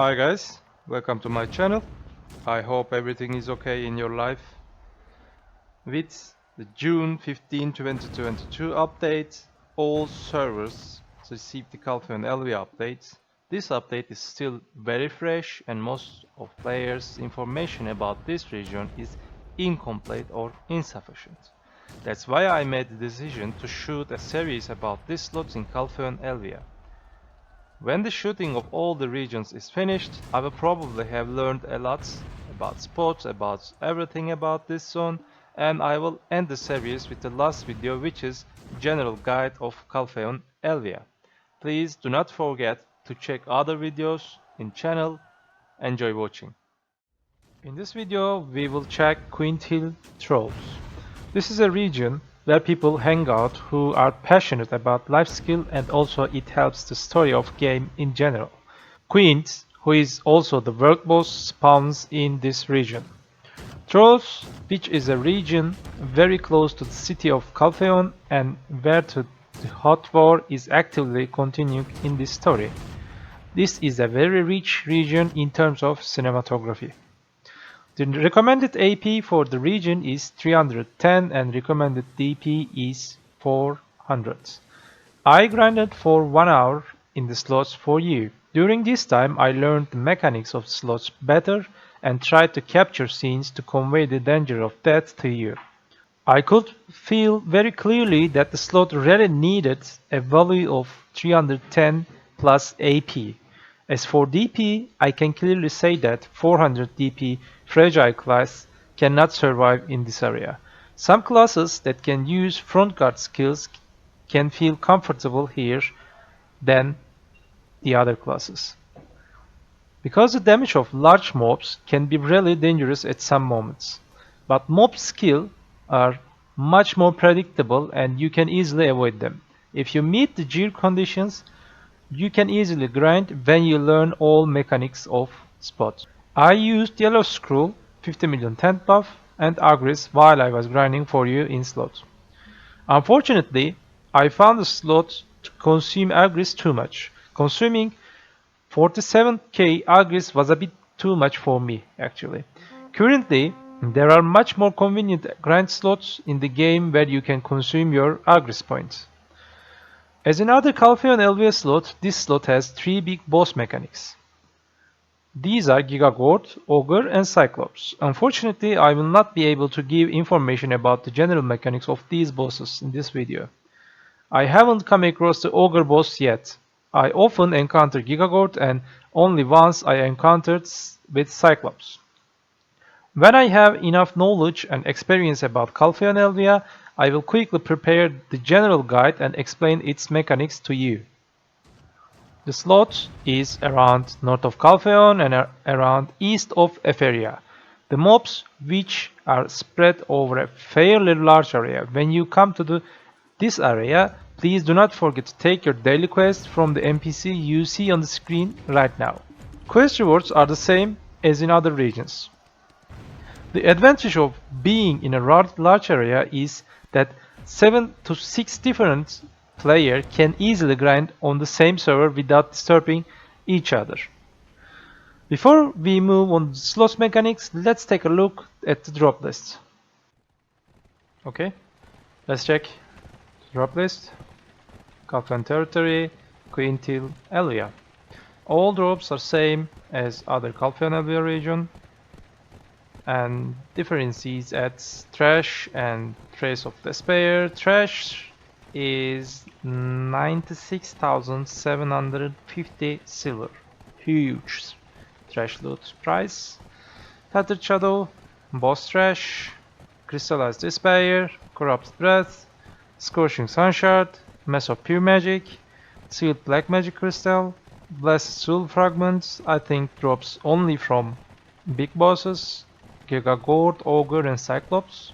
Hi guys, welcome to my channel. I hope everything is okay in your life. With the June 15, 2022 update, all servers received the Calpheon Elvia update. This update is still very fresh and most of players' information about this region is incomplete or insufficient. That's why I made the decision to shoot a series about this slot in Calpheon Elvia. When the shooting of all the regions is finished, I will probably have learned a lot about spots, about everything about this zone, and I will end the series with the last video, which is general guide of Calpheon Elvia. Please do not forget to check other videos in channel. Enjoy watching. In this video we will check Quint Hill Trolls. This is a region where people hang out who are passionate about life skill, and also it helps the story of game in general. Quint, who is also the world boss, spawns in this region. Trolls, which is a region very close to the city of Calpheon and where the hot war is actively continuing in this story. This is a very rich region in terms of cinematography. The recommended AP for the region is 310 and recommended DP is 400. I grinded for 1 hour in the slots for you. During this time I learned the mechanics of slots better and tried to capture scenes to convey the danger of death to you. I could feel very clearly that the slot really needed a value of 310 plus AP. As for DP, I can clearly say that 400 DP fragile class cannot survive in this area. Some classes that can use front guard skills can feel comfortable here than the other classes. Because the damage of large mobs can be really dangerous at some moments. But mob skill are much more predictable and you can easily avoid them. If you meet the gear conditions, you can easily grind when you learn all mechanics of spots. I used Yellow Scroll, 50 million tent buff, and Agris while I was grinding for you in slot. Unfortunately, I found the slot to consume Agris too much. Consuming 47k Agris was a bit too much for me actually. Currently, there are much more convenient grind slots in the game where you can consume your Agris points. As in other Calpheon Elvia slot, this slot has 3 big boss mechanics. These are Gigagord, Ogre and Cyclops. Unfortunately, I will not be able to give information about the general mechanics of these bosses in this video. I haven't come across the Ogre boss yet. I often encounter Gigagord and only once I encountered with Cyclops. When I have enough knowledge and experience about Calpheon Elvia, I will quickly prepare the general guide and explain its mechanics to you. The slot is around north of Calpheon and around east of Eferia. The mobs, which are spread over a fairly large area. When you come to this area, please do not forget to take your daily quest from the NPC you see on the screen right now. Quest rewards are the same as in other regions. The advantage of being in a large area is that 7 to 6 different players can easily grind on the same server without disturbing each other. Before we move on to slot mechanics, let's take a look at the drop list. Okay, let's check the drop list. Calpheon Territory, Quint Hill, Elvia. All drops are same as other Calpheon Elvia region, and differences at Trash and Trace of Despair. Trash is 96,750 silver. Huge trash loot price. Tattered Shadow, Boss Trash, Crystallized Despair, Corrupted Breath, Scorching Sunshard, Mass of Pure Magic, Sealed Black Magic Crystal, Blessed Soul Fragments, I think drops only from big bosses, Gigagord, Ogre and Cyclops,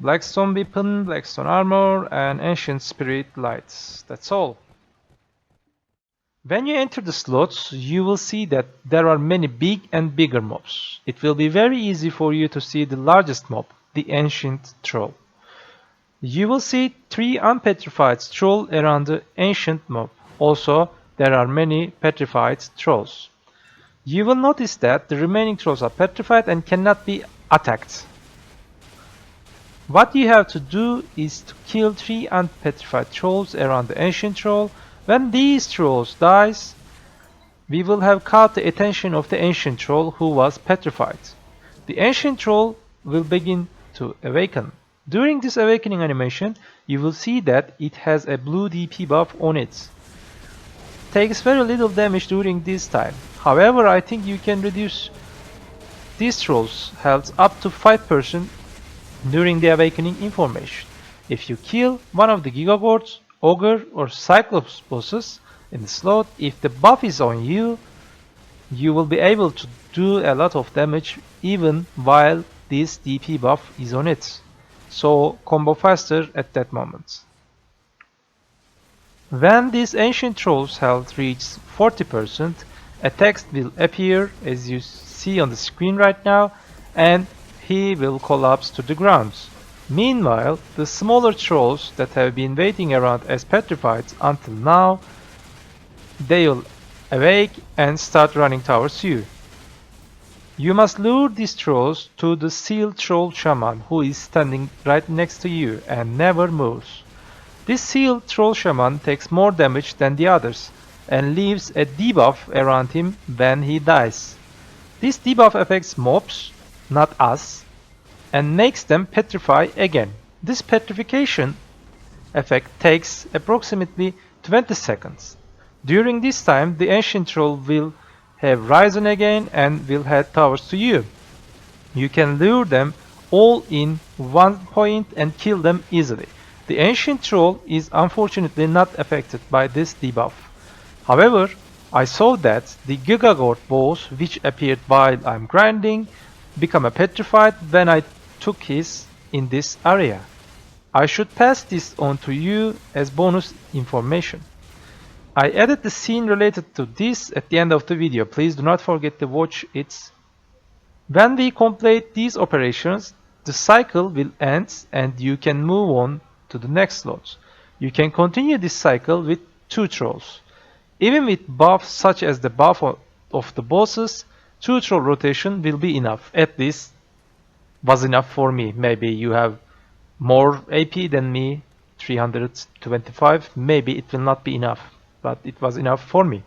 Blackstone Weapon, Blackstone Armor and Ancient Spirit Lights. That's all. When you enter the slots, you will see that there are many big and bigger mobs. It will be very easy for you to see the largest mob, the Ancient Troll. You will see 3 unpetrified trolls around the Ancient mob. Also, there are many petrified trolls. You will notice that the remaining trolls are petrified and cannot be attacked. What you have to do is to kill 3 unpetrified trolls around the ancient troll. When these trolls dies, we will have caught the attention of the ancient troll who was petrified. The ancient troll will begin to awaken. During this awakening animation, you will see that it has a blue DP buff on it. Takes very little damage during this time. However, I think you can reduce these trolls' health up to 5% during the awakening information. If you kill one of the Gigagords, Ogre or Cyclops bosses in the slot, if the buff is on you, you will be able to do a lot of damage even while this DP buff is on it. So combo faster at that moment. When this ancient troll's health reaches 40%, a text will appear as you see on the screen right now, and he will collapse to the ground. Meanwhile, the smaller trolls that have been waiting around as petrified until now, they will awake and start running towards you. You must lure these trolls to the sealed troll shaman who is standing right next to you and never moves. This sealed troll shaman takes more damage than the others and leaves a debuff around him when he dies. This debuff affects mobs, not us, and makes them petrify again. This petrification effect takes approximately 20 seconds. During this time, the ancient troll will have risen again and will head towards to you. You can lure them all in one point and kill them easily. The ancient troll is unfortunately not affected by this debuff. However, I saw that the Gigagord boss which appeared while I'm grinding become a petrified when I took his in this area. I should pass this on to you as bonus information. I added the scene related to this at the end of the video. Please do not forget to watch it. When we complete these operations, the cycle will end and you can move on to the next slot. You can continue this cycle with 2 trolls. Even with buffs such as the buff of the bosses, 2 troll rotation will be enough. At least was enough for me. Maybe you have more AP than me, 325. Maybe it will not be enough, but it was enough for me.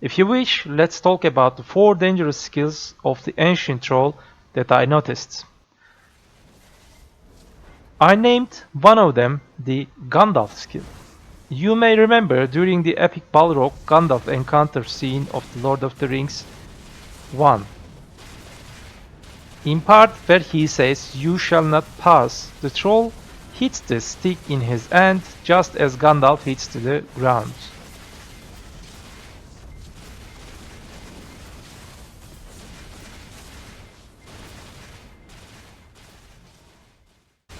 If you wish, let's talk about the 4 dangerous skills of the ancient troll that I noticed. I named one of them the Gandalf skill. You may remember during the epic Balrog Gandalf encounter scene of the Lord of the Rings 1. In part where he says you shall not pass, the troll hits the stick in his hand just as Gandalf hits to the ground.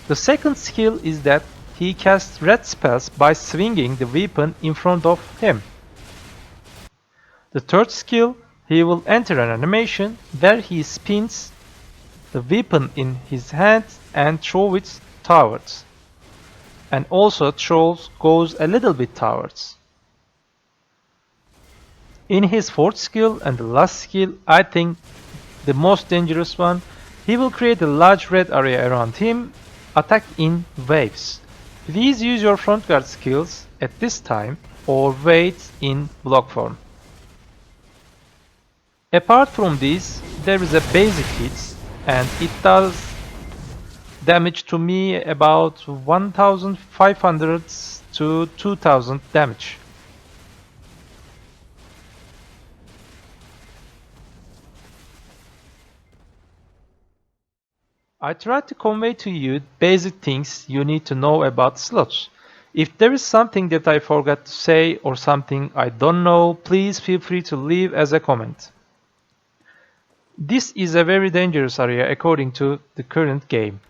The second skill is that he casts red spells by swinging the weapon in front of him. The third skill, he will enter an animation where he spins the weapon in his hand and throws it towards. And also throws goes a little bit towards. In his fourth skill and the last skill, I think the most dangerous one, he will create a large red area around him, attack in waves. Please use your front guard skills at this time or wait in block form. Apart from this, there is a basic hit and it does damage to me about 1500 to 2000 damage. I tried to convey to you basic things you need to know about slots. If there is something that I forgot to say or something I don't know, please feel free to leave as a comment. This is a very dangerous area according to the current game,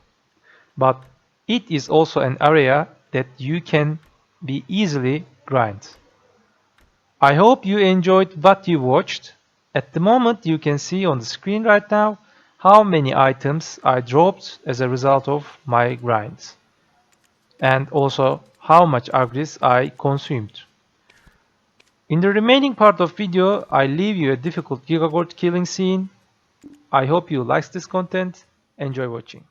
but it is also an area that you can be easily grind. I hope you enjoyed what you watched. At the moment you can see on the screen right now how many items I dropped as a result of my grinds, and also how much agris I consumed. In the remaining part of video, I leave you a difficult Gigagort killing scene. I hope you like this content. Enjoy watching.